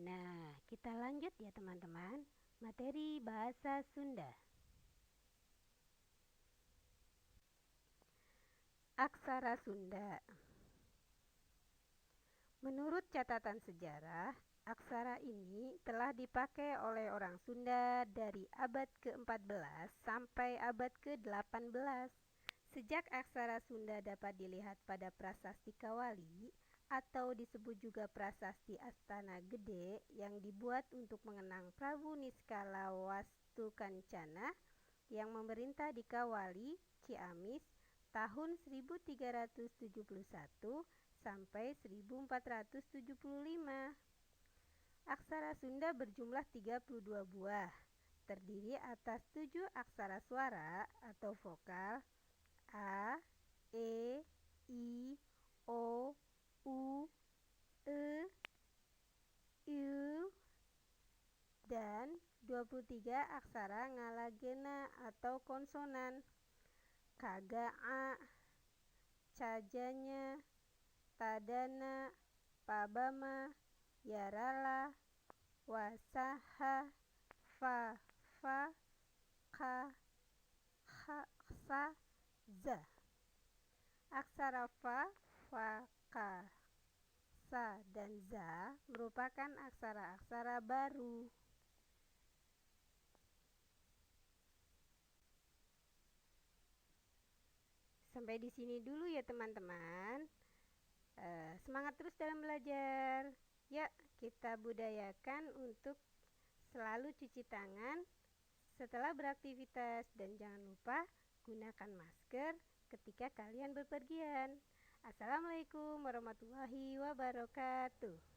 Nah, kita lanjut ya teman-teman. Materi bahasa Sunda. Aksara Sunda. Menurut catatan sejarah, aksara ini telah dipakai oleh orang Sunda dari abad ke-14 sampai abad ke-18. Sejak aksara Sunda dapat dilihat pada prasasti Kawali atau disebut juga prasasti Astana Gede yang dibuat untuk mengenang Prabu Niskala Wastukancana yang memerintah di Kawali, Ciamis, tahun 1371 sampai 1475. Aksara Sunda berjumlah 32 buah, terdiri atas 7 aksara suara atau vokal A, E, I, O, U, E, U, dan 23 aksara ngalagena atau konsonan Kagaa, Cajanya, Tadana, Pabama, Yarala, Wasaha, Fa, Ka, Sa, Za. Aksara Fa, Ka, Sa, dan Za merupakan aksara-aksara baru. Sampai di sini dulu ya teman-teman. Semangat terus dalam belajar. Ya, kita budayakan untuk selalu cuci tangan setelah beraktivitas dan jangan lupa gunakan masker ketika kalian berpergian. Assalamualaikum warahmatullahi wabarakatuh.